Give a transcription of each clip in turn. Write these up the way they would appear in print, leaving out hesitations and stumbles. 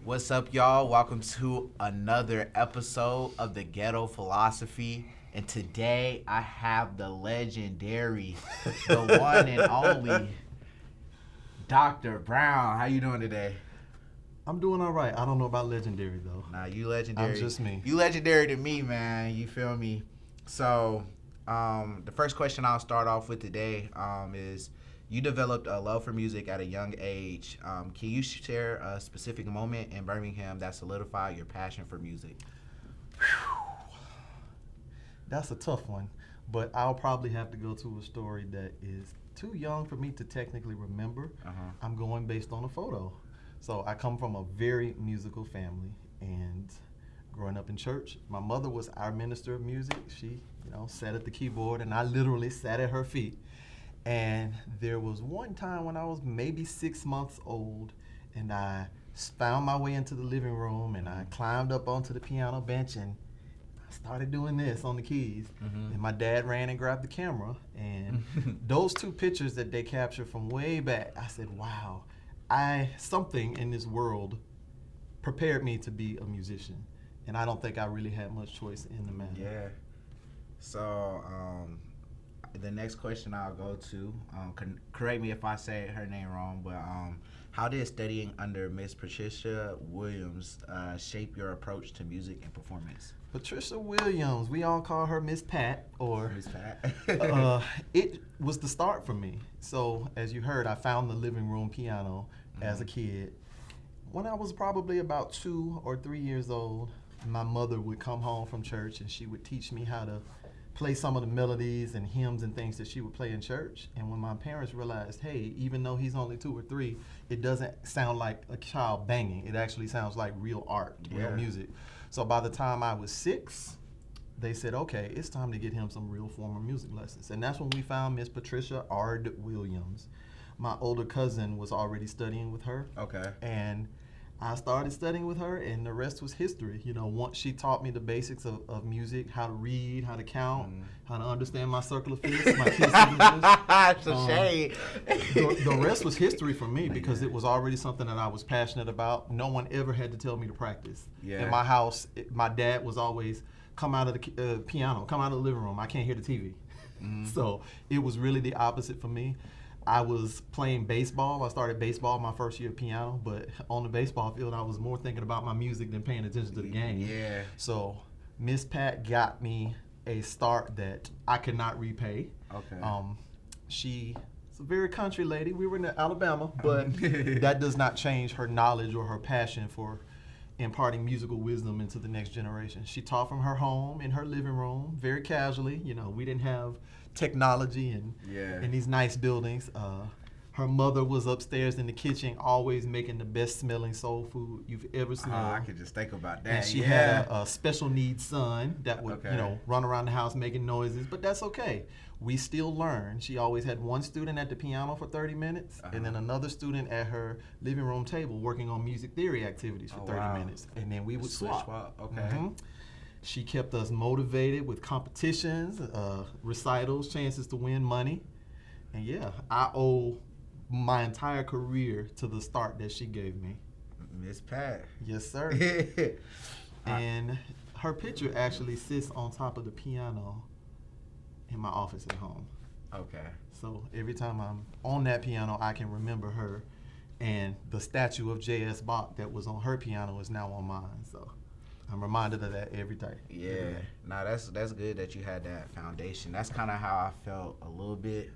What's up, y'all? Welcome to another episode of the Ghetto Philosophy. And today I have the legendary, the one and only Dr. Brown. How you doing today? I'm doing all right. I don't know about legendary, though. Nah, you legendary. I'm just me. You legendary to me, man. You feel me? So, the first question I'll start off with today is, you developed a love for music at a young age. Can you share a specific moment in Birmingham that solidified your passion for music? That's a tough one, but I'll probably have to go to a story that is too young for me to technically remember. I'm going based on a photo. So I come from a very musical family, and growing up in church, my mother was our minister of music. She, sat at the keyboard, and I literally sat at her feet. And there was one time when I was maybe 6 months old, and I found my way into the living room, and I climbed up onto the piano bench, and I started doing this on the keys. And my dad ran and grabbed the camera, and those two pictures that they captured from way back, I said, wow, something in this world prepared me to be a musician. And I don't think I really had much choice in the matter. Yeah. So, the next question I'll go to, correct me if I say her name wrong, but how did studying under Miss Patricia Williams shape your approach to music and performance? Patricia Williams, we all call her Miss Pat, or Miss Pat. It was the start for me. So, as you heard, I found the living room piano as a kid. When I was probably about 2 or 3 years old, my mother would come home from church, and she would teach me how to play some of the melodies and hymns and things that she would play in church. And when my parents realized, hey, even though he's only 2 or 3, it doesn't sound like a child banging. It actually sounds like real art, real music. So by the time I was 6, they said, okay, it's time to get him some real formal music lessons. And that's when we found Miss Patricia Ard Williams. My older cousin was already studying with her. Okay. And I started studying with her, and the rest was history. Once she taught me the basics of music, how to read, how to count, how to understand my circle of fifths, my key signatures. It's a shame. The rest was history for me because it was already something that I was passionate about. No one ever had to tell me to practice. Yeah. In my house, my dad was always, come out of the piano, come out of the living room. I can't hear the TV. So it was really the opposite for me. I was playing baseball. I started baseball my first year of piano, but on the baseball field, I was more thinking about my music than paying attention to the game. Yeah. So Miss Pat got me a start that I could not repay. Okay. She's a very country lady. We were in Alabama, but that does not change her knowledge or her passion for imparting musical wisdom into the next generation. She taught from her home in her living room, very casually. We didn't have technology and these nice buildings. Her mother was upstairs in the kitchen, always making the best smelling soul food you've ever smelled. I could just think about that. And she had a special needs son that would, run around the house making noises, but that's okay. We still learn. She always had one student at the piano for 30 minutes, and then another student at her living room table working on music theory activities for 30 minutes. And then we would swap. Okay. She kept us motivated with competitions, recitals, chances to win money. And I owe my entire career to the start that she gave me. Miss Pat. Yes, sir. And her picture actually sits on top of the piano in my office at home. Okay. So every time I'm on that piano, I can remember her. And the statue of J.S. Bach that was on her piano is now on mine. So I'm reminded of that every day. Yeah, that's good that you had that foundation. That's kind of how I felt a little bit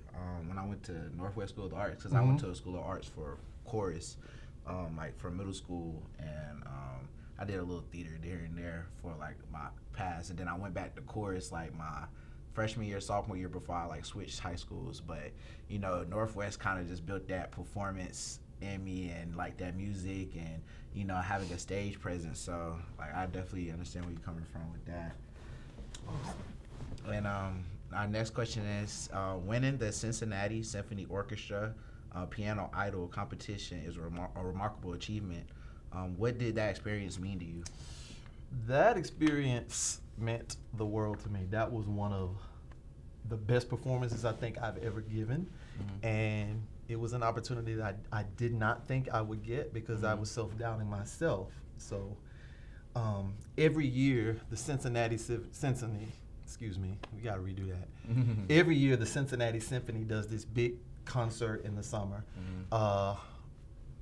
when I went to Northwest School of the Arts, because I went to a School of Arts for chorus, like for middle school, and I did a little theater there and there for like my past, and then I went back to chorus like my freshman year, sophomore year before I like switched high schools. But Northwest kind of just built that performance in me and like that music and having a stage presence. So like I definitely understand where you're coming from with that. And our next question is, winning the Cincinnati Symphony Orchestra Piano Idol competition is a remarkable achievement. What did that experience mean to you? That experience meant the world to me. That was one of the best performances I think I've ever given. And it was an opportunity that I did not think I would get because I was self-doubting myself. So every year, the excuse me, we got to redo that. Every year, the Cincinnati Symphony does this big concert in the summer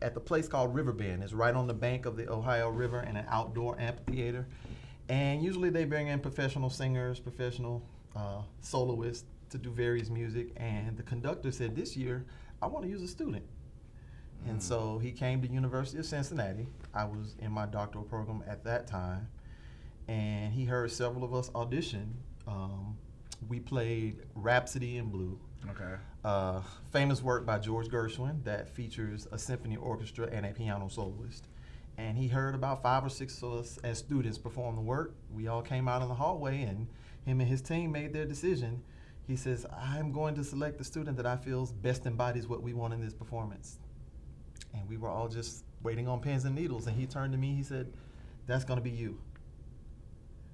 at the place called Riverbend. It's right on the bank of the Ohio River in an outdoor amphitheater. And usually they bring in professional singers, professional soloists to do various music. And the conductor said, this year, I want to use a student. And so he came to University of Cincinnati. I was in my doctoral program at that time. And he heard several of us audition. We played Rhapsody in Blue. Okay. Famous work by George Gershwin that features a symphony orchestra and a piano soloist. And he heard about 5 or 6 of us as students perform the work. We all came out in the hallway, and him and his team made their decision. He says, I'm going to select the student that I feel best embodies what we want in this performance. And we were all just waiting on pins and needles. And he turned to me, he said, that's going to be you.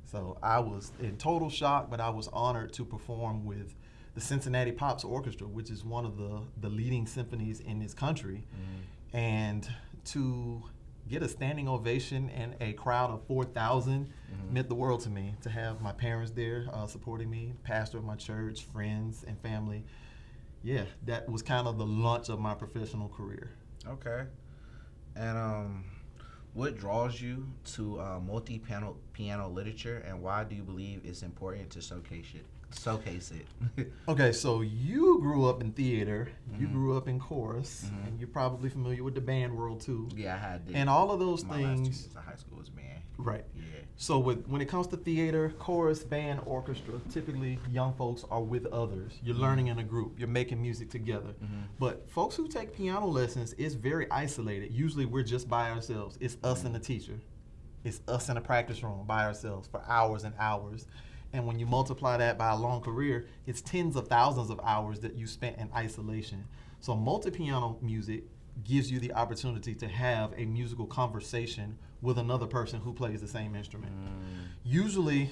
So I was in total shock, but I was honored to perform with the Cincinnati Pops Orchestra, which is one of the leading symphonies in this country. And to get a standing ovation and a crowd of 4,000 meant the world to me. To have my parents there supporting me, pastor of my church, friends and family. Yeah, that was kind of the launch of my professional career. Okay. And what draws you to multi-piano literature, and why do you believe it's important to showcase it? Okay, so you grew up in theater, you grew up in chorus, and you're probably familiar with the band world too. Yeah, I had. And all of those my things. Last 2 years of high school was band. Right. Yeah. So when it comes to theater, chorus, band, orchestra, typically young folks are with others. You're learning in a group. You're making music together. But folks who take piano lessons is very isolated. Usually we're just by ourselves. It's us and the teacher. It's us in a practice room by ourselves for hours and hours. And when you multiply that by a long career, it's tens of thousands of hours that you spent in isolation. So multi-piano music gives you the opportunity to have a musical conversation with another person who plays the same instrument. Usually,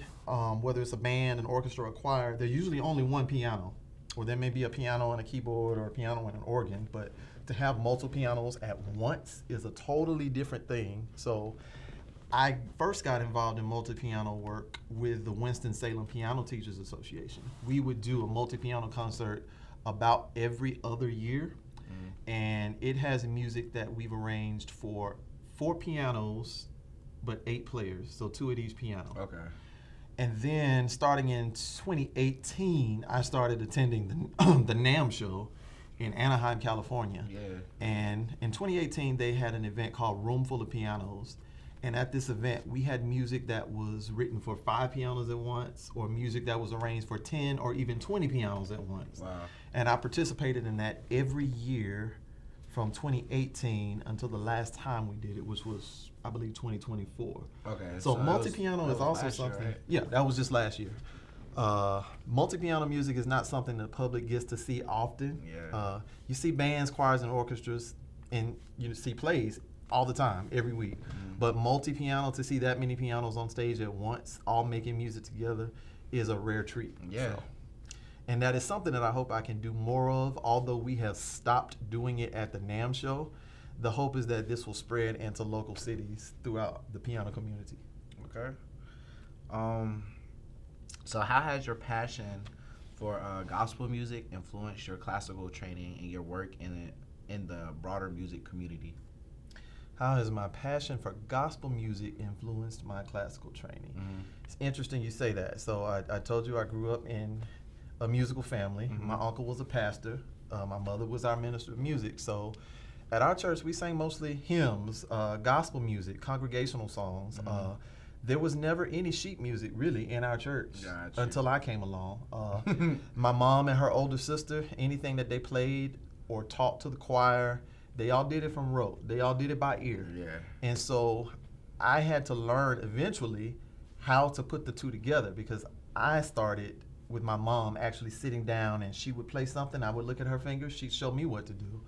whether it's a band, an orchestra, or a choir, there's usually only one piano, or there may be a piano and a keyboard or a piano and an organ, but to have multiple pianos at once is a totally different thing. So I first got involved in multi-piano work with the Winston-Salem Piano Teachers Association. We would do a multi-piano concert about every other year, and it has music that we've arranged for 4 pianos, but 8 players, so 2 at each piano. Okay. And then starting in 2018, I started attending the NAMM show in Anaheim, California. Yeah. And in 2018, they had an event called Room Full of Pianos. And at this event, we had music that was written for 5 pianos at once, or music that was arranged for 10 or even 20 pianos at once. Wow. And I participated in that every year from 2018 until the last time we did it, which was, I believe, 2024. Okay. So multi-piano is also last year, something. right? Yeah, that was just last year. Multi-piano music is not something the public gets to see often. Yeah. You see bands, choirs, and orchestras, and you see plays all the time, every week. But multi-piano, to see that many pianos on stage at once, all making music together, is a rare treat. Yeah. So, and that is something that I hope I can do more of. Although we have stopped doing it at the NAMM show, the hope is that this will spread into local cities throughout the piano community. Okay. So how has your passion for gospel music influenced your classical training and your work in the broader music community? How has my passion for gospel music influenced my classical training? It's interesting you say that. So I told you I grew up in a musical family. My uncle was a pastor. My mother was our minister of music. So at our church, we sang mostly hymns, gospel music, congregational songs. There was never any sheet music really in our church until I came along. My mom and her older sister, anything that they played or taught to the choir, they all did it from rote. They all did it by ear. Yeah. And so I had to learn eventually how to put the two together, because I started with my mom actually sitting down, and she would play something. I would look at her fingers. She'd show me what to do.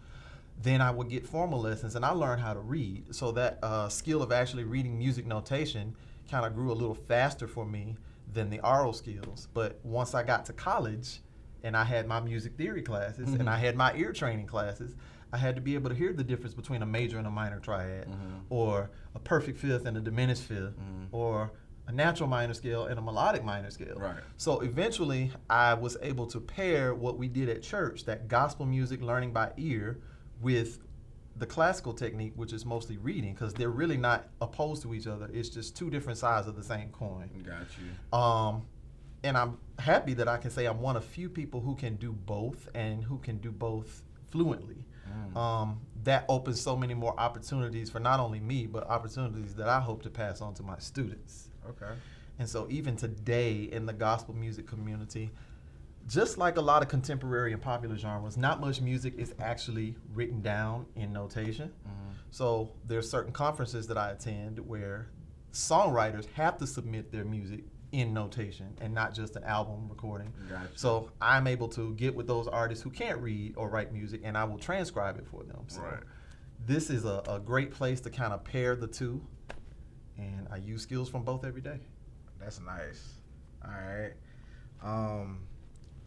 Then I would get formal lessons, and I learned how to read. So that skill of actually reading music notation kind of grew a little faster for me than the oral skills. But once I got to college and I had my music theory classes, and I had my ear training classes, I had to be able to hear the difference between a major and a minor triad, or a perfect fifth and a diminished fifth, or a natural minor scale and a melodic minor scale. Right. So eventually, I was able to pair what we did at church, that gospel music learning by ear, with the classical technique, which is mostly reading, because they're really not opposed to each other. It's just two different sides of the same coin. Got you. And I'm happy that I can say I'm one of few people who can do both, and who can do both fluently. That opens so many more opportunities for not only me, but opportunities that I hope to pass on to my students. Okay. And so even today in the gospel music community, just like a lot of contemporary and popular genres, not much music is actually written down in notation. So there's certain conferences that I attend where songwriters have to submit their music in notation and not just an album recording. Gotcha. So I'm able to get with those artists who can't read or write music, and I will transcribe it for them. So this is a great place to kind of pair the two, and I use skills from both every day. That's nice. All right.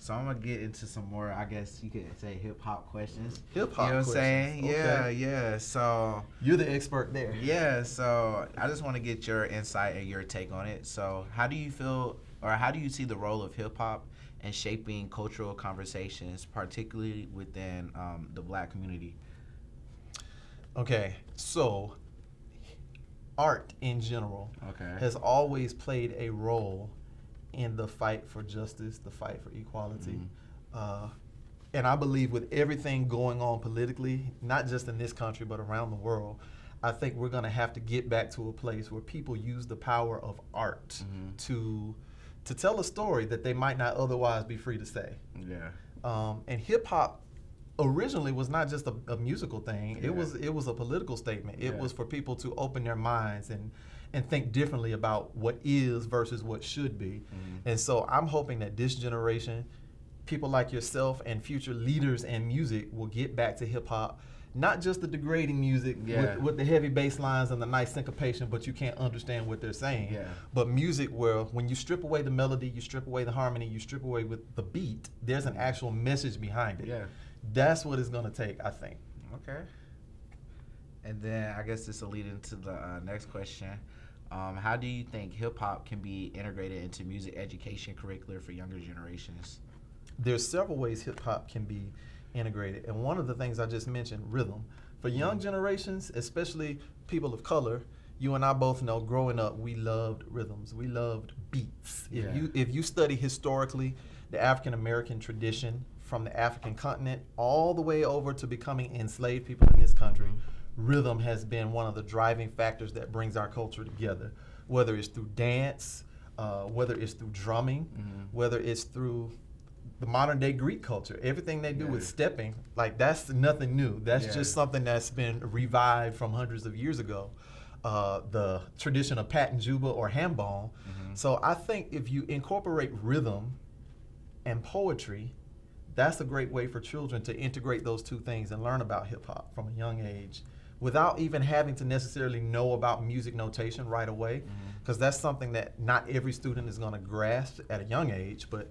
So I'm gonna get into some more, I guess you could say, hip hop questions. Hip hop, you know what I'm saying? Okay. Yeah. So you're the expert there. Yeah. So I just want to get your insight and your take on it. So how do you feel, or how do you see the role of hip hop in shaping cultural conversations, particularly within the Black community? Okay. So art in general has always played a role in the fight for justice, the fight for equality. And I believe with everything going on politically, not just in this country, but around the world, I think we're gonna have to get back to a place where people use the power of art to tell a story that they might not otherwise be free to say. And hip hop originally was not just a musical thing. It was a political statement. It was for people to open their minds and think differently about what is versus what should be. And so I'm hoping that this generation, people like yourself and future leaders in music, will get back to hip hop, not just the degrading music with the heavy bass lines and the nice syncopation, but you can't understand what they're saying. But music where when you strip away the melody, you strip away the harmony, you strip away with the beat, there's an actual message behind it. That's what it's gonna take, I think. Okay. And then I guess this will lead into the next question. How do you think hip-hop can be integrated into music education curricula for younger generations? There's several ways hip-hop can be integrated. And one of the things I just mentioned, rhythm. For young generations, especially people of color, you and I both know growing up, we loved rhythms. We loved beats. If you study historically the African-American tradition from the African continent all the way over to becoming enslaved people in this country, rhythm has been one of the driving factors that brings our culture together, whether it's through dance, whether it's through drumming, whether it's through the modern day Greek culture. Everything they do with stepping, like that's nothing new. That's just something that's been revived from hundreds of years ago. The tradition of pat and juba or handball. So I think if you incorporate rhythm and poetry, that's a great way for children to integrate those two things and learn about hip hop from a young age, without even having to necessarily know about music notation right away, because that's something that not every student is going to grasp at a young age, but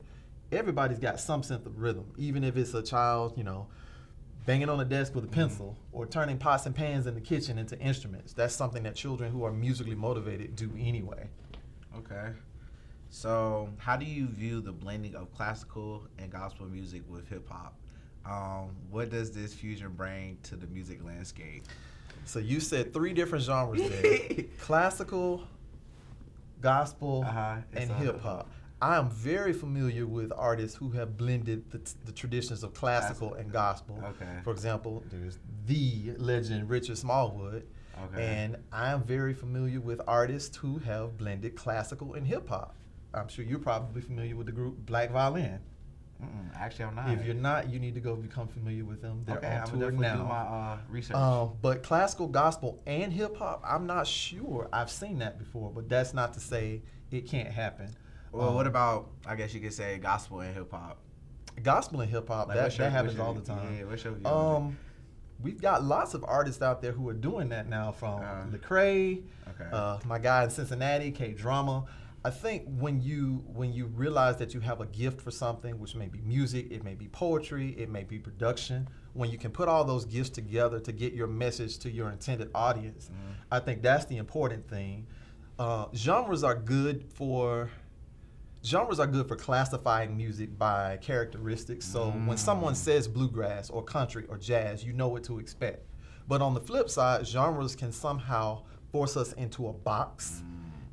everybody's got some sense of rhythm, even if it's a child, banging on a desk with a pencil or turning pots and pans in the kitchen into instruments. That's something that children who are musically motivated do anyway. Okay. So how do you view the blending of classical and gospel music with hip hop? What does this fusion bring to the music landscape? So you said 3 different genres there. Classical, gospel, and hip hop. I am very familiar with artists who have blended the traditions of classical and gospel. For example, there's the legend Richard Smallwood. And I am very familiar with artists who have blended classical and hip hop. I'm sure you're probably familiar with the group Black Violin. Actually, I'm not. If you're not, you need to go become familiar with them. They're on tour now. Do my research. But classical, gospel, and hip hop, I'm not sure. I've seen that before, but that's not to say it can't happen. Well, what about, I guess you could say, gospel and hip hop? Gospel and hip hop, that happens all the time. Yeah, what's your view on it? We've got lots of artists out there who are doing that now, from Lecrae, my guy in Cincinnati, K Drama. I think when you realize that you have a gift for something, which may be music, it may be poetry, it may be production, when you can put all those gifts together to get your message to your intended audience, I think that's the important thing. Genres are good for classifying music by characteristics. So when someone says bluegrass or country or jazz, you know what to expect. But on the flip side, genres can somehow force us into a box.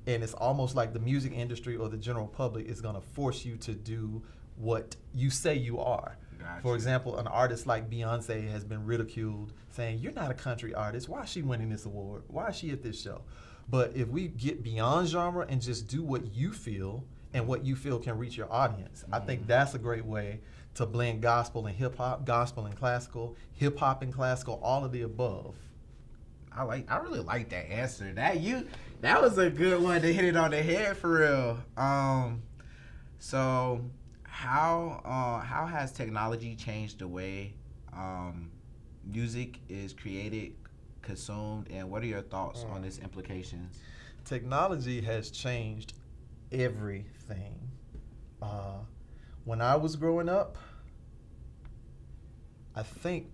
And it's almost like the music industry or the general public is going to force you to do what you say you are. Gotcha. For example, an artist like Beyonce has been ridiculed, saying, "You're not a country artist. Why is she winning this award? Why is she at this show?" But if we get beyond genre and just do what you feel and what you feel can reach your audience, I think that's a great way to blend gospel and hip hop, gospel and classical, hip hop and classical, all of the above. I really like that answer. That was a good one to hit it on the head for real. So how has technology changed the way music is created, consumed, and what are your thoughts on its implications? Technology has changed everything. When I was growing up, I think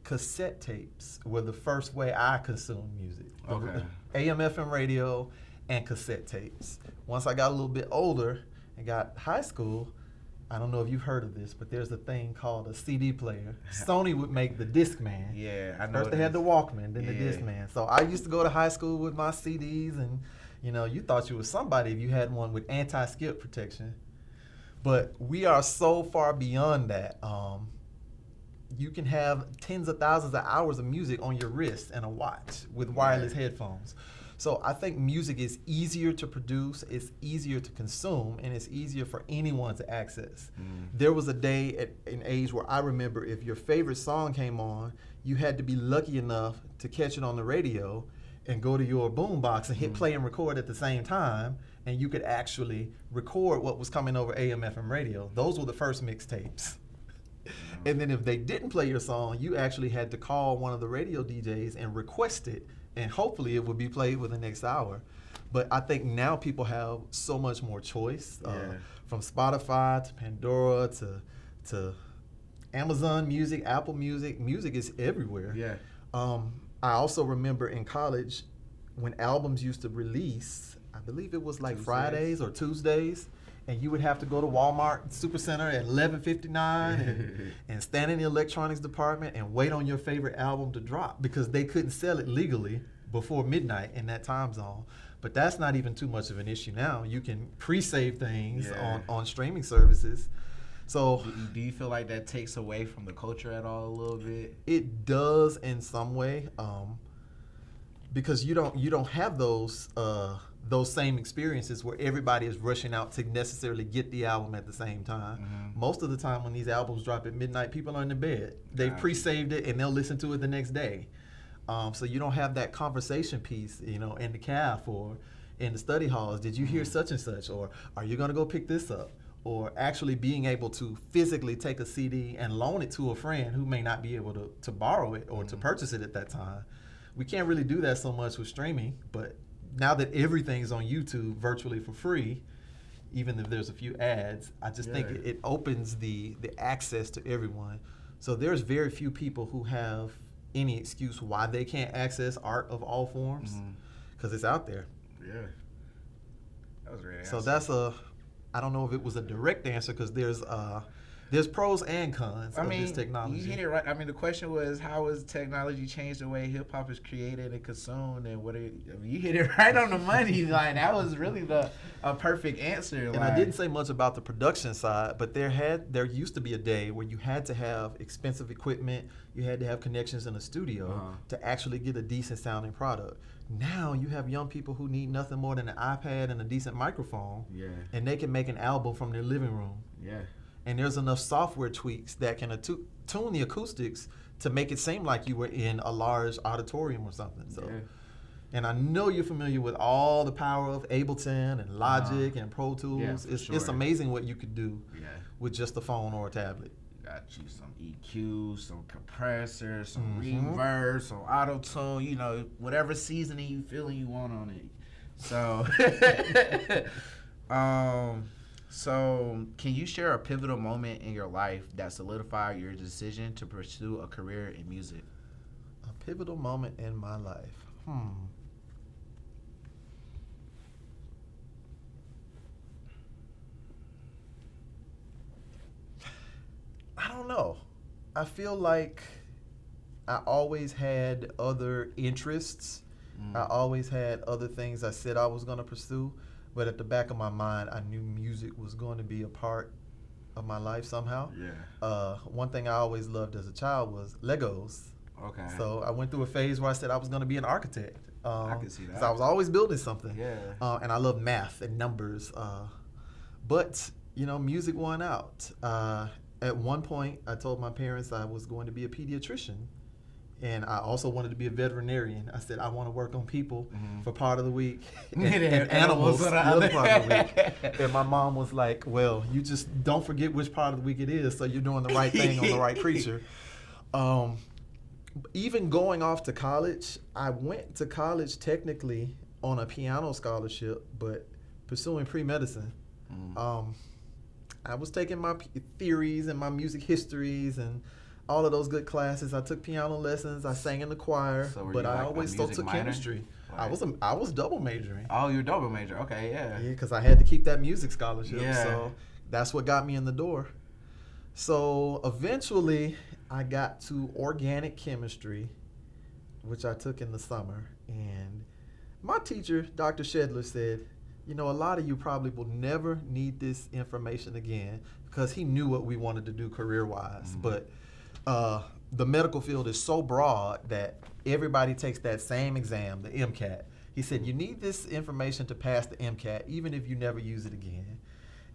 cassette tapes were the first way I consumed music. Okay. AM, FM radio, and cassette tapes. Once I got a little bit older and got high school, I don't know if you've heard of this, but there's a thing called a CD player. Sony would make the Discman. Yeah, I know. First they had the Walkman, then the Discman. So I used to go to high school with my CDs, and you thought you was somebody if you had one with anti-skip protection. But we are so far beyond that. You can have tens of thousands of hours of music on your wrist and a watch with wireless headphones. So I think music is easier to produce, it's easier to consume, and it's easier for anyone to access. There was a day at an age where I remember if your favorite song came on, you had to be lucky enough to catch it on the radio and go to your boombox and hit play and record at the same time, and you could actually record what was coming over AM, FM radio. Those were the first mixtapes. And then if they didn't play your song, you actually had to call one of the radio DJs and request it, and hopefully it would be played within the next hour. But I think now people have so much more choice, from Spotify to Pandora to Amazon Music, Apple Music. Music is everywhere. Yeah. I also remember in college when albums used to release, I believe it was like Fridays or Tuesdays, and you would have to go to Walmart Supercenter at 11:59 and stand in the electronics department and wait on your favorite album to drop because they couldn't sell it legally before midnight in that time zone. But that's not even too much of an issue now. You can pre-save things on streaming services. So do you feel like that takes away from the culture at all a little bit? It does in some way, because you don't have those same experiences where everybody is rushing out to necessarily get the album at the same time. Most of the time when these albums drop at midnight, people are in their bed. They've pre-saved it and they'll listen to it the next day. So you don't have that conversation piece, in the caf or in the study halls. Did you hear such and such? Or are you going to go pick this up? Or actually being able to physically take a CD and loan it to a friend who may not be able to borrow it or to purchase it at that time. We can't really do that so much with streaming, but now that everything's on YouTube virtually for free, even if there's a few ads, I just think it opens the access to everyone. So there's very few people who have any excuse why they can't access art of all forms, because it's out there. Yeah, that was a great answer. So that's I don't know if it was a direct answer because there's pros and cons of this technology. You hit it right. I mean, the question was, how has technology changed the way hip hop is created and consumed, and you hit it right on the money. Like that was really a perfect answer. And I didn't say much about the production side, but there used to be a day where you had to have expensive equipment, you had to have connections in a studio to actually get a decent sounding product. Now you have young people who need nothing more than an iPad and a decent microphone, and they can make an album from their living room. Yeah. And there's enough software tweaks that can tune the acoustics to make it seem like you were in a large auditorium or something. So, and I know you're familiar with all the power of Ableton and Logic and Pro Tools. It's amazing what you could do with just a phone or a tablet. Got you some EQ, some compressor, some reverb, some auto tune. Whatever seasoning you feeling you want on it. So, so can you share a pivotal moment in your life that solidified your decision to pursue a career in music? A pivotal moment in my life. I don't know. I feel like I always had other interests. I always had other things I said I was going to pursue, but at the back of my mind, I knew music was going to be a part of my life somehow. Yeah. One thing I always loved as a child was Legos. Okay. So I went through a phase where I said I was going to be an architect. I can see that. So I was always building something. Yeah. And I love math and numbers. But, music won out. At one point, I told my parents I was going to be a pediatrician. And I also wanted to be a veterinarian. I said, I want to work on people for part of the week and animals the other part of the week. And my mom was like, well, you just don't forget which part of the week it is, so you're doing the right thing on the right creature. Even going off to college, I went to college technically on a piano scholarship, but pursuing pre-medicine. I was taking my theories and my music histories and all of those good classes. I took piano lessons. I sang in the choir, but I always still took chemistry. Right. I was double majoring. Oh, you're double major. Okay, yeah. Yeah, because I had to keep that music scholarship. Yeah. So that's what got me in the door. So eventually, I got to organic chemistry, which I took in the summer. And my teacher, Dr. Shedler, said, a lot of you probably will never need this information again, because he knew what we wanted to do career-wise. But the medical field is so broad that everybody takes that same exam, the MCAT. He said, you need this information to pass the MCAT, even if you never use it again.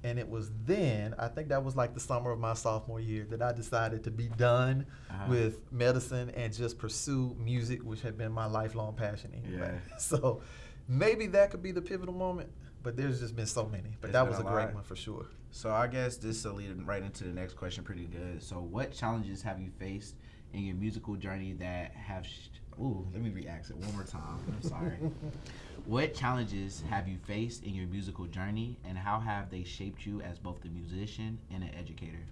And it was then, I think that was like the summer of my sophomore year, that I decided to be done with medicine and just pursue music, which had been my lifelong passion anyway. Yeah. So maybe that could be the pivotal moment, but there's just been so many. But that was a great one for sure. So I guess this will lead right into the next question pretty good. So what challenges have you faced in your musical journey that have... let me re-ask it one more time. I'm sorry. What challenges have you faced in your musical journey, and how have they shaped you as both a musician and an educator?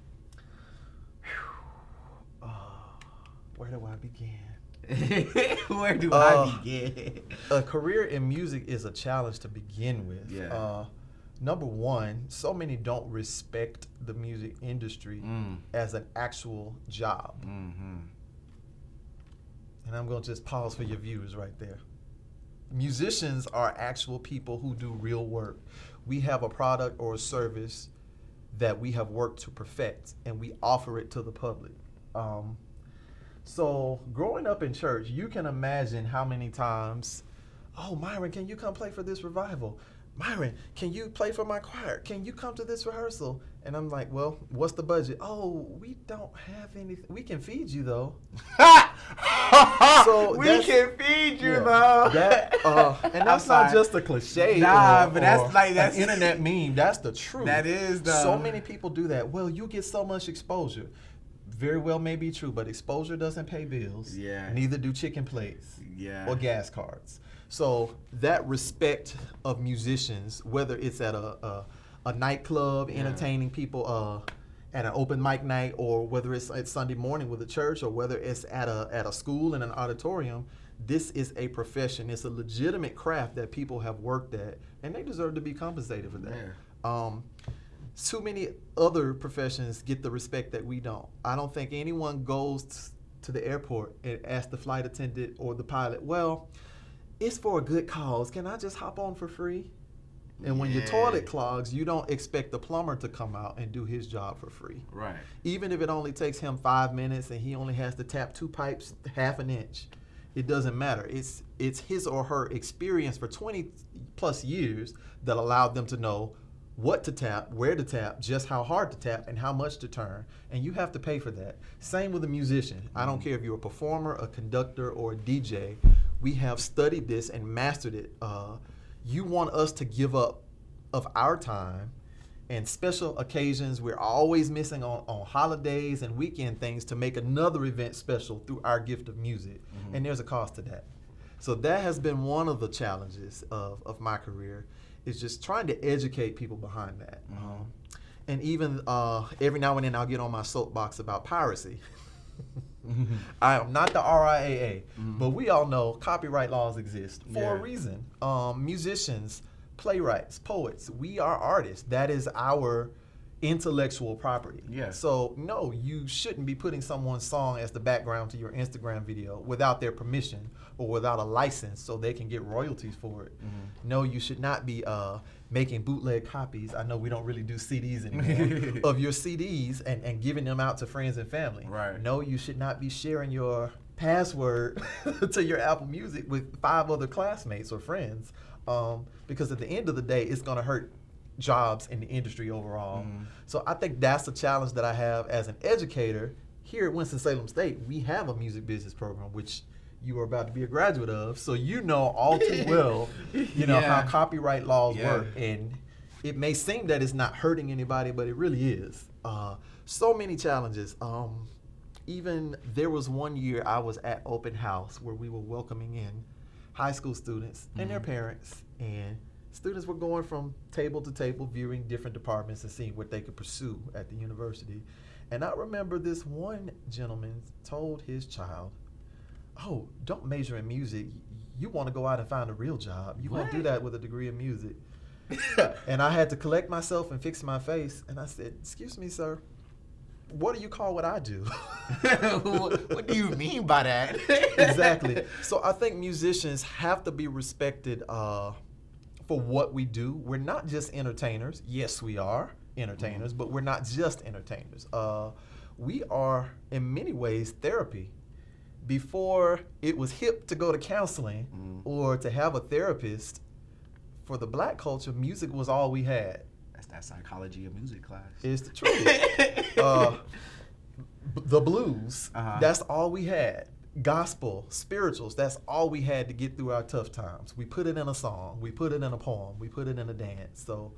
Where do I begin? Where do I begin? A career in music is a challenge to begin with. Yeah. Number one, so many don't respect the music industry as an actual job. Mm-hmm. And I'm going to just pause for your viewers right there. Musicians are actual people who do real work. We have a product or a service that we have worked to perfect, and we offer it to the public. So growing up in church, you can imagine how many times, oh, Myron, can you come play for this revival? Myron, can you play for my choir? Can you come to this rehearsal? And I'm like, well, what's the budget? Oh, we don't have anything. We can feed you, though. So we can feed you, though. And that's not just a cliche. But that's an internet meme. That's the truth. That is, though. So many people do that. Well, you get so much exposure. Very well may be true, but exposure doesn't pay bills. Yeah. Neither do chicken plates. Yeah. Or gas cards. So that respect of musicians, whether it's at a nightclub entertaining people at an open mic night, or whether it's at Sunday morning with a church, or whether it's at a school in an auditorium, this is a profession. It's a legitimate craft that people have worked at, and they deserve to be compensated for that. Yeah. Too many other professions get the respect that we don't. I don't think anyone goes to the airport and asks the flight attendant or the pilot, well, it's for a good cause. Can I just hop on for free? And when your toilet clogs, you don't expect the plumber to come out and do his job for free. Right. Even if it only takes him 5 minutes and he only has to tap 2 pipes half an inch, it doesn't matter. It's his or her experience for 20 plus years that allowed them to know what to tap, where to tap, just how hard to tap, and how much to turn. And you have to pay for that. Same with a musician. I don't care if you're a performer, a conductor, or a DJ. We have studied this and mastered it. You want us to give up of our time and special occasions. We're always missing on holidays and weekend things to make another event special through our gift of music. And there's a cost to that. So that has been one of the challenges of my career, is just trying to educate people behind that. And even every now and then I'll get on my soapbox about piracy. I am not the RIAA, but we all know copyright laws exist for a reason. Musicians, playwrights, poets, we are artists. That is our intellectual property. Yeah. So no, you shouldn't be putting someone's song as the background to your Instagram video without their permission or without a license so they can get royalties for it. No, you should not be making bootleg copies. I know we don't really do CDs anymore of your CDs and giving them out to friends and family. Right. No, you should not be sharing your password to your Apple Music with 5 other classmates or friends, because at the end of the day, it's going to hurt jobs in the industry overall. So I think that's the challenge that I have as an educator. Here at Winston-Salem State, we have a music business program, which you are about to be a graduate of, so you know all too well, how copyright laws work. And it may seem that it's not hurting anybody, but it really is. So many challenges. Even there was one year I was at open house where we were welcoming in high school students and their parents, and students were going from table to table viewing different departments and seeing what they could pursue at the university. And I remember this one gentleman told his child, "Oh, don't major in music. You want to go out and find a real job. You won't do that with a degree in music." And I had to collect myself and fix my face. And I said, "Excuse me, sir. What do you call what I do?" What do you mean by that? Exactly. So I think musicians have to be respected for what we do. We're not just entertainers. Yes, we are entertainers, but we're not just entertainers. We are, in many ways, therapy. Before it was hip to go to counseling or to have a therapist, for the black culture, music was all we had. That's that psychology of music class. It's the truth. The blues, that's all we had. Gospel, spirituals, that's all we had to get through our tough times. We put it in a song, we put it in a poem, we put it in a dance. So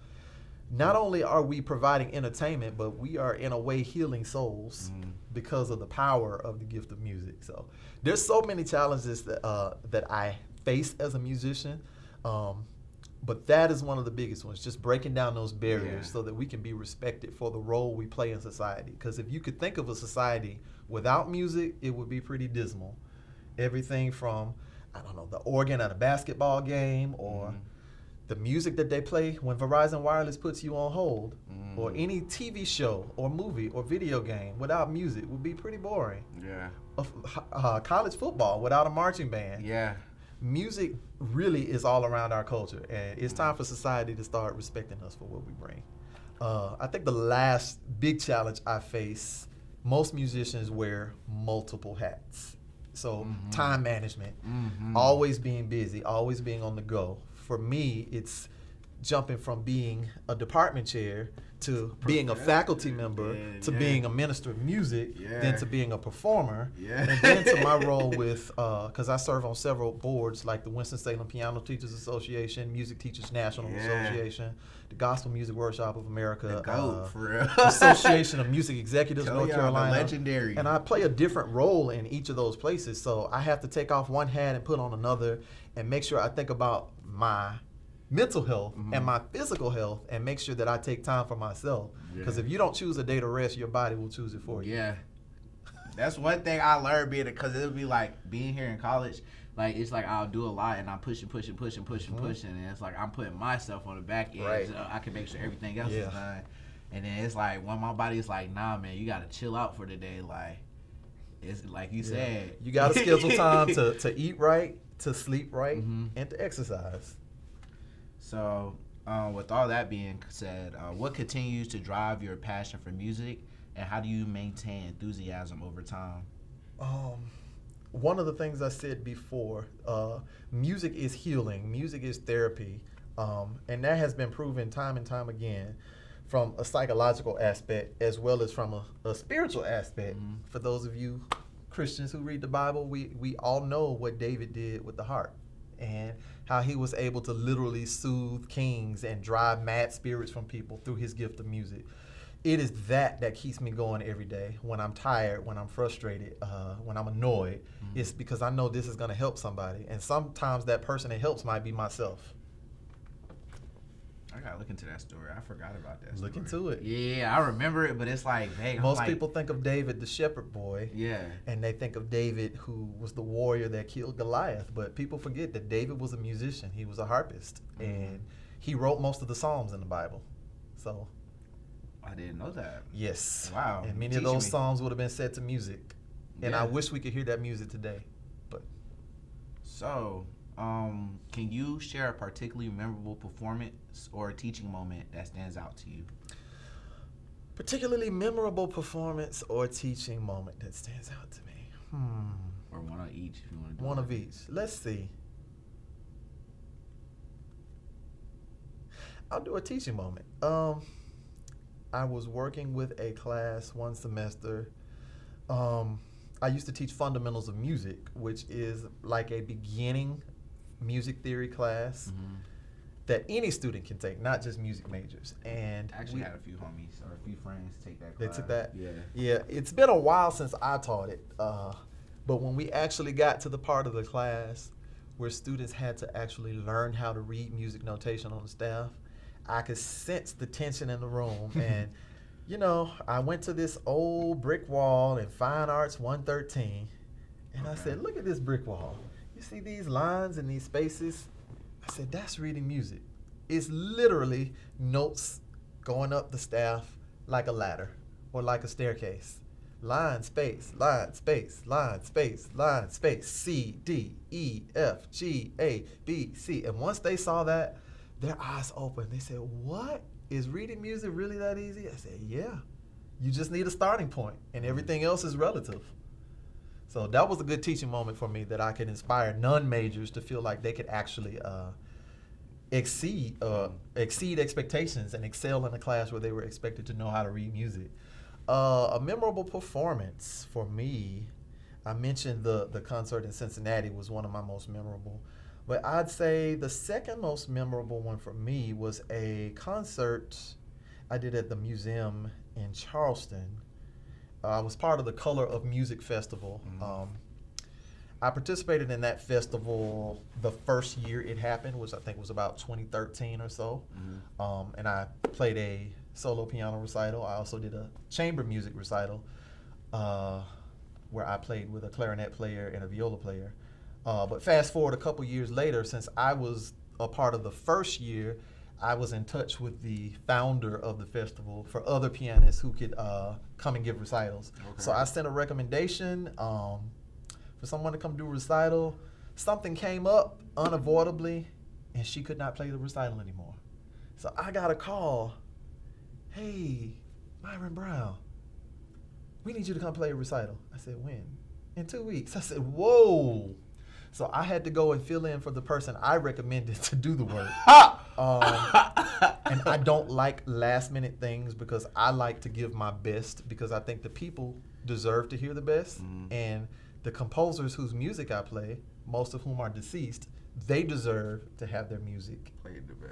not only are we providing entertainment, but we are in a way healing souls because of the power of the gift of music. So there's so many challenges that I face as a musician, but that is one of the biggest ones, just breaking down those barriers so that we can be respected for the role we play in society. Because if you could think of a society without music, it would be pretty dismal. Everything from, I don't know, the organ at a basketball game, or the music that they play when Verizon Wireless puts you on hold, or any TV show or movie or video game without music would be pretty boring. Yeah. College football without a marching band. Yeah. Music really is all around our culture, and it's time for society to start respecting us for what we bring. I think the last big challenge I face, most musicians wear multiple hats. So time management, always being busy, always being on the go. For me, it's jumping from being a department chair to being a faculty member to being a minister of music, then to being a performer, and then to my role with, because I serve on several boards like the Winston-Salem Piano Teachers Association, Music Teachers National Association, the Gospel Music Workshop of America, Association of Music Executives North Carolina, legendary. And I play a different role in each of those places, so I have to take off one hat and put on another and make sure I think about my mental health and my physical health and make sure that I take time for myself. Because if you don't choose a day to rest, your body will choose it for you. Yeah. That's one thing I learned because it'll be like being here in college, like it's like I'll do a lot and I'm pushing, and it's like I'm putting myself on the back end so I can make sure everything else is done. And then it's like when my body is like, nah man, you gotta chill out for the day. Like it's like you said. You gotta schedule time to eat right, to sleep right, and to exercise. So, with all that being said, what continues to drive your passion for music, and how do you maintain enthusiasm over time? One of the things I said before, music is healing, music is therapy, and that has been proven time and time again from a psychological aspect as well as from a spiritual aspect. For those of you Christians who read the Bible, we all know what David did with the harp and how he was able to literally soothe kings and drive mad spirits from people through his gift of music. it is that keeps me going every day. When I'm tired, when I'm frustrated, when I'm annoyed, it's because I know this is going to help somebody. And sometimes that person it helps might be myself. I gotta look into that story. I forgot about that. Look into it. Yeah, I remember it, but it's like vague. Most people think of David, the shepherd boy. Yeah. And they think of David, who was the warrior that killed Goliath. But people forget that David was a musician. He was a harpist, and he wrote most of the Psalms in the Bible. So. I didn't know that. Yes. Wow. And many of those Psalms would have been set to music. And I wish we could hear that music today. But. So. Can you share a particularly memorable performance or a teaching moment that stands out to you? Particularly memorable performance or teaching moment that stands out to me. Or one of each, if you want to do one of each. Let's see. I'll do a teaching moment. I was working with a class one semester. I used to teach fundamentals of music, which is like a beginning music theory class that any student can take, not just music majors. And I actually had a few homies or a few friends take that class. They took that? Yeah. Yeah, it's been a while since I taught it. But when we actually got to the part of the class where students had to actually learn how to read music notation on the staff, I could sense the tension in the room. And, you know, I went to this old brick wall in Fine Arts 113, and I said, look at this brick wall. You see these lines and these spaces? I said, that's reading music. It's literally notes going up the staff like a ladder or like a staircase. Line, space, line, space, line, space, line, space, C, D, E, F, G, A, B, C. And once they saw that, their eyes opened. They said, what? Is reading music really that easy? I said, yeah. You just need a starting point, and everything else is relative. So that was a good teaching moment for me, that I could inspire non-majors to feel like they could actually exceed expectations and excel in a class where they were expected to know how to read music. A memorable performance for me, I mentioned the concert in Cincinnati was one of my most memorable. But I'd say the second most memorable one for me was a concert I did at the museum in Charleston. I was part of the Color of Music Festival. I participated in that festival the first year it happened, which I think was about 2013 or so. And I played a solo piano recital. I also did a chamber music recital where I played with a clarinet player and a viola player. But fast forward a couple years later, since I was a part of the first year, I was in touch with the founder of the festival for other pianists who could come and give recitals. So I sent a recommendation for someone to come do a recital. Something came up unavoidably, and she could not play the recital anymore. So I got a call. Hey, Myron Brown, we need you to come play a recital. I said, when? In 2 weeks. I said, whoa. So I had to go and fill in for the person I recommended to do the work. And I don't like last minute things because I like to give my best, because I think the people deserve to hear the best. And the composers whose music I play, most of whom are deceased, they deserve to have their music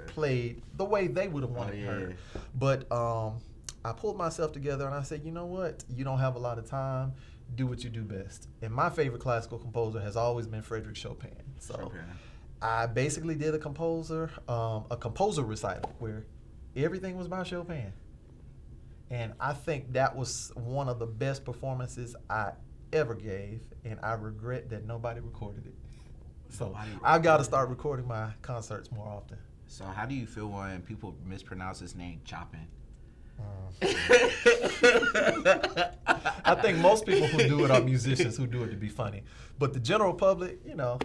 played the way they would have wanted it heard. But I pulled myself together and I said, you know what? You don't have a lot of time. Do what you do best. And my favorite classical composer has always been Frédéric Chopin. So I basically did a composer recital where everything was by Chopin. And I think that was one of the best performances I ever gave, and I regret that nobody recorded it. So I've got to start recording my concerts more often. So how do you feel when people mispronounce his name, Chopin? I think most people who do it are musicians who do it to be funny. But the general public, you know,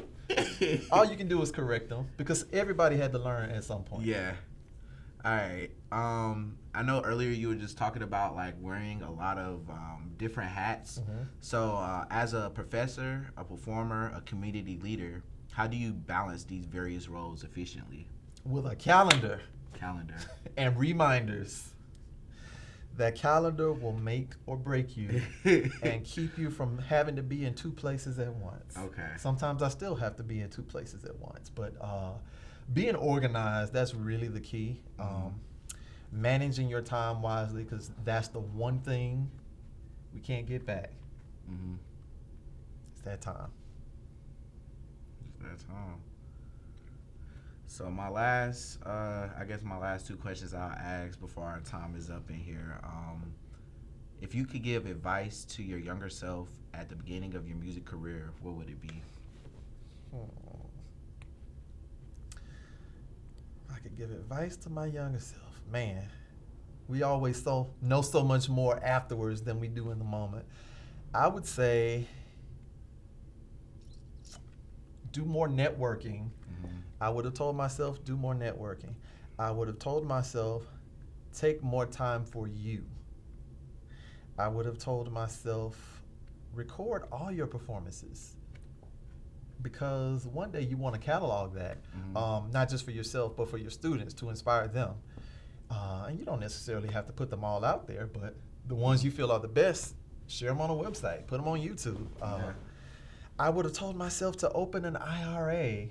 all you can do is correct them, because everybody had to learn at some point. Yeah. All right. I know earlier you were just talking about like wearing a lot of different hats. So as a professor, a performer, a community leader, how do you balance these various roles efficiently? With a calendar. And reminders. That calendar will make or break you and keep you from having to be in two places at once. Sometimes I still have to be in two places at once, but being organized, that's really the key. managing your time wisely, because that's the one thing we can't get back. Mm-hmm. It's that time. It's that time. So my last, I guess my last two questions I'll ask before our time is up in here. If you could give advice to your younger self at the beginning of your music career, what would it be? I could give advice to my younger self. Man, we always know so much more afterwards than we do in the moment. I would say do more networking. Mm-hmm. I would have told myself, do more networking. I would have told myself, take more time for you. I would have told myself, record all your performances, because one day you want to catalog that, not just for yourself, but for your students, to inspire them. And you don't necessarily have to put them all out there, but the ones you feel are the best, share them on a website, put them on YouTube. I would have told myself to open an IRA.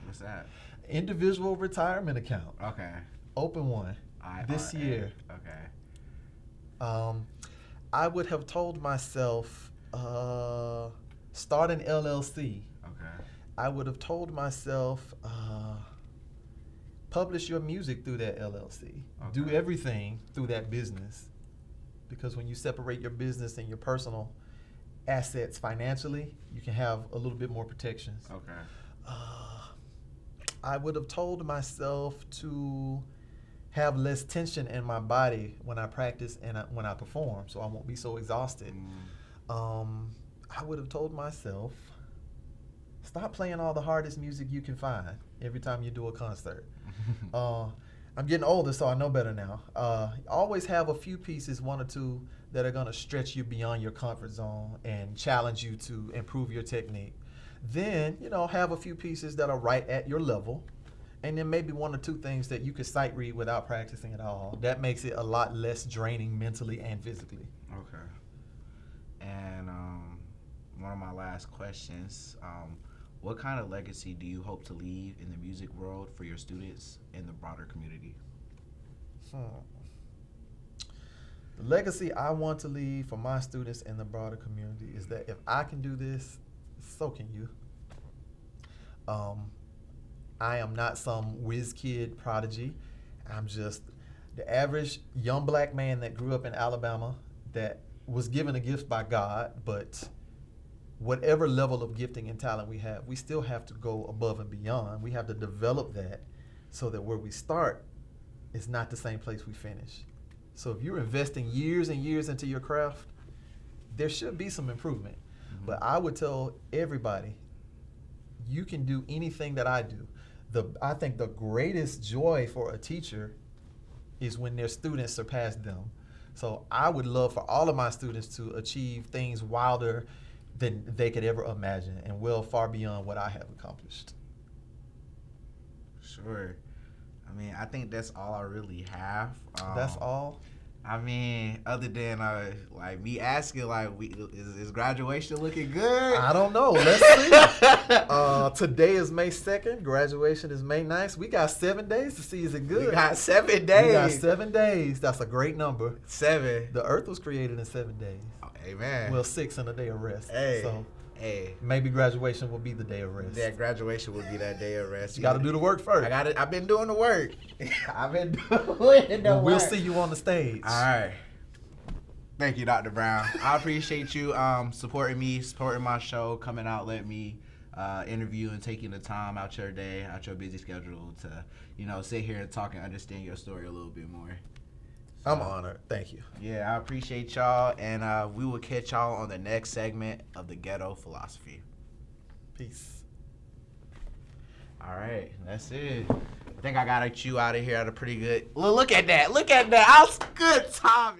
What's that? Individual retirement account. Okay. Open one this year. Okay. I would have told myself, start an LLC. Okay. I would have told myself, publish your music through that LLC. Okay. Do everything through that business. Because when you separate your business and your personal assets financially, you can have a little bit more protections. Okay. I would have told myself to have less tension in my body when I practice and when I perform, so I won't be so exhausted. I would have told myself, stop playing all the hardest music you can find every time you do a concert. I'm getting older, so I know better now. Always have a few pieces, one or two, that are gonna stretch you beyond your comfort zone and challenge you to improve your technique. Then, have a few pieces that are right at your level, and then maybe one or two things that you could sight read without practicing at all. That makes it a lot less draining mentally and physically. Okay. And one of my last questions, what kind of legacy do you hope to leave in the music world for your students and the broader community? The legacy I want to leave for my students and the broader community is that if I can do this, so can you. I am not some whiz kid prodigy. I'm just the average young black man that grew up in Alabama that was given a gift by God, but whatever level of gifting and talent we have, we still have to go above and beyond. We have to develop that so that where we start is not the same place we finish. So if you're investing years and years into your craft, there should be some improvement. Mm-hmm. But I would tell everybody, you can do anything that I do. I think the greatest joy for a teacher is when their students surpass them. So I would love for all of my students to achieve things wilder than they could ever imagine, and well far beyond what I have accomplished. Sure. I mean, I think that's all I really have. That's all? I mean, other than like me asking, like, is graduation looking good? I don't know. Let's see. Today is May 2nd. Graduation is May 9th. We got 7 days to see is it good. We got 7 days. We got 7 days. That's a great number. 7. The earth was created in 7 days. Oh, amen. Well, 6 in a day of rest. Hey. So hey. Maybe graduation will be the day of rest. Yeah, graduation will be that day of rest. You got to do the work first. I've been doing the work. I've been doing the work. We'll see you on the stage. All right. Thank you, Dr. Brown. I appreciate you supporting me, supporting my show, coming out, letting me interview and taking the time out your day, out your busy schedule to, sit here and talk and understand your story a little bit more. So, I'm honored. Thank you. Yeah, I appreciate y'all, and we will catch y'all on the next segment of the Ghetto Philosophy. Peace. All right, that's it. I think I got you out of here at a pretty good. Look at that. Look at that. I was good timing.